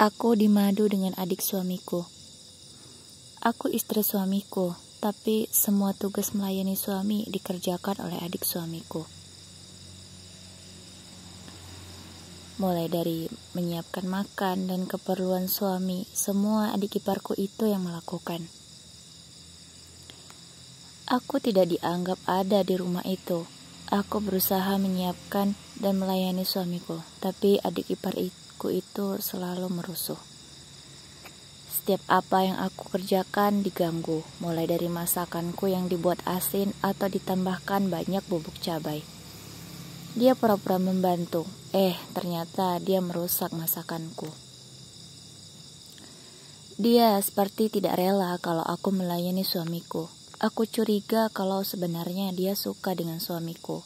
Aku dimadu dengan adik suamiku. Aku istri suamiku, tapi semua tugas melayani suami dikerjakan oleh adik suamiku. Mulai dari menyiapkan makan dan keperluan suami, semua adik iparku itu yang melakukan. Aku tidak dianggap ada di rumah itu. Aku berusaha menyiapkan dan melayani suamiku, tapi adik iparku itu selalu merusuh. Setiap apa yang aku kerjakan diganggu, mulai dari masakanku yang dibuat asin atau ditambahkan banyak bubuk cabai. Dia pura-pura membantu, ternyata dia merusak masakanku. Dia seperti tidak rela kalau aku melayani suamiku. Aku curiga kalau sebenarnya dia suka dengan suamiku.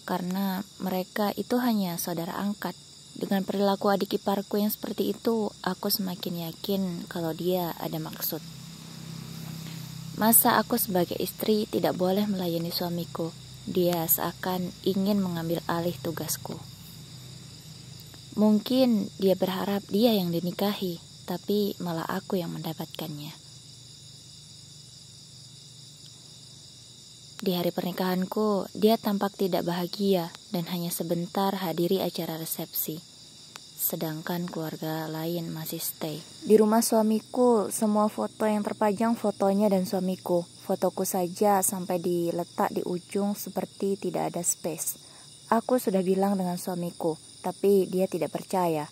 Karena mereka itu hanya saudara angkat. Dengan perilaku adik iparku yang seperti itu, aku semakin yakin kalau dia ada maksud. Masa aku sebagai istri tidak boleh melayani suamiku? Dia seakan ingin mengambil alih tugasku. Mungkin dia berharap dia yang dinikahi, tapi malah aku yang mendapatkannya. Di hari pernikahanku, dia tampak tidak bahagia dan hanya sebentar hadiri acara resepsi. Sedangkan keluarga lain masih stay. Di rumah suamiku, semua foto yang terpajang fotonya dan suamiku. Fotoku saja sampai diletak di ujung seperti tidak ada space. Aku sudah bilang dengan suamiku, tapi dia tidak percaya.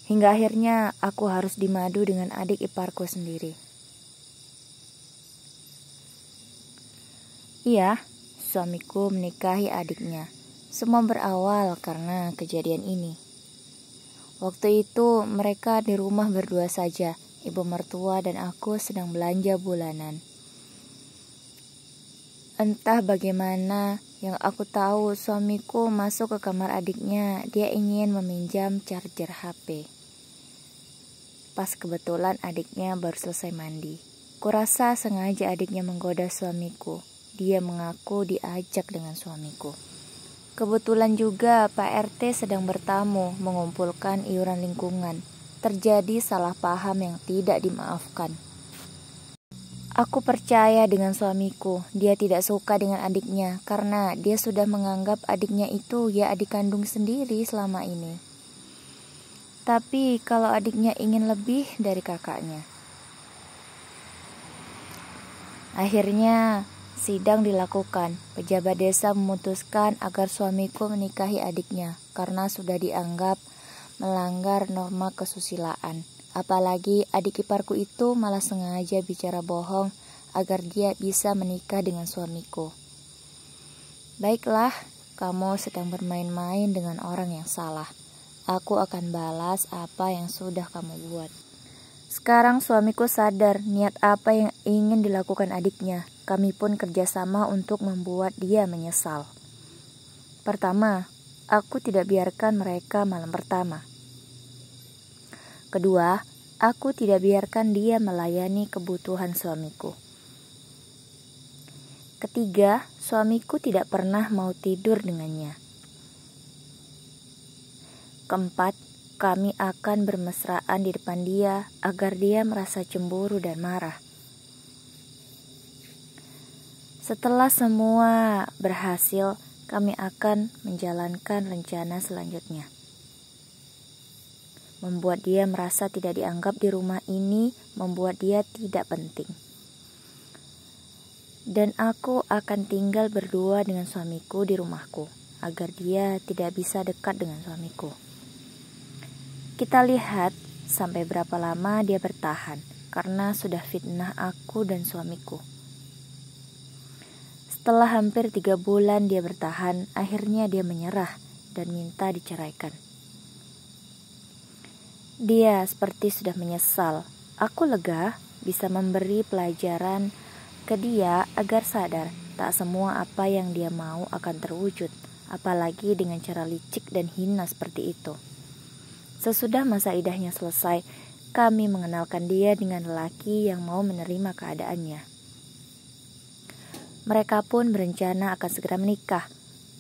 Hingga akhirnya aku harus dimadu dengan adik iparku sendiri. Iya, suamiku menikahi adiknya. Semua berawal karena kejadian ini. Waktu itu mereka di rumah berdua saja. Ibu mertua dan aku sedang belanja bulanan. Entah bagaimana, yang aku tahu suamiku masuk ke kamar adiknya. Dia ingin meminjam charger HP. Pas kebetulan adiknya baru selesai mandi. Kurasa sengaja adiknya menggoda suamiku. Dia mengaku diajak dengan suamiku. Kebetulan juga Pak RT sedang bertamu mengumpulkan iuran lingkungan. Terjadi salah paham yang tidak dimaafkan. Aku percaya dengan suamiku. Dia tidak suka dengan adiknya karena dia sudah menganggap adiknya itu ya adik kandung sendiri selama ini. Tapi kalau adiknya ingin lebih dari kakaknya. Akhirnya sidang dilakukan. Pejabat desa memutuskan agar suamiku menikahi adiknya karena sudah dianggap melanggar norma kesusilaan. Apalagi adik iparku itu malah sengaja bicara bohong agar dia bisa menikah dengan suamiku. Baiklah, kamu sedang bermain-main dengan orang yang salah. Aku akan balas apa yang sudah kamu buat. Sekarang suamiku sadar niat apa yang ingin dilakukan adiknya. Kami pun kerjasama untuk membuat dia menyesal. Pertama, aku tidak biarkan mereka malam pertama. Kedua, aku tidak biarkan dia melayani kebutuhan suamiku. Ketiga, suamiku tidak pernah mau tidur dengannya. Keempat, kami akan bermesraan di depan dia agar dia merasa cemburu dan marah. Setelah semua berhasil, kami akan menjalankan rencana selanjutnya. Membuat dia merasa tidak dianggap di rumah ini, membuat dia tidak penting. Dan aku akan tinggal berdua dengan suamiku di rumahku, agar dia tidak bisa dekat dengan suamiku. Kita lihat sampai berapa lama dia bertahan, karena sudah fitnah aku dan suamiku. Setelah hampir 3 bulan dia bertahan, akhirnya dia menyerah dan minta diceraikan. Dia seperti sudah menyesal. Aku lega bisa memberi pelajaran ke dia agar sadar tak semua apa yang dia mau akan terwujud, apalagi dengan cara licik dan hina seperti itu. Sesudah masa idahnya selesai, kami mengenalkan dia dengan lelaki yang mau menerima keadaannya. Mereka pun berencana akan segera menikah.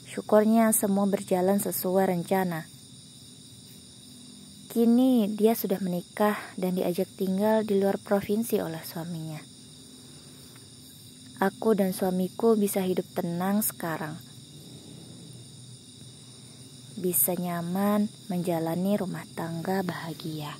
Syukurnya semua berjalan sesuai rencana. Kini dia sudah menikah dan diajak tinggal di luar provinsi oleh suaminya. Aku dan suamiku bisa hidup tenang sekarang. Bisa nyaman menjalani rumah tangga bahagia.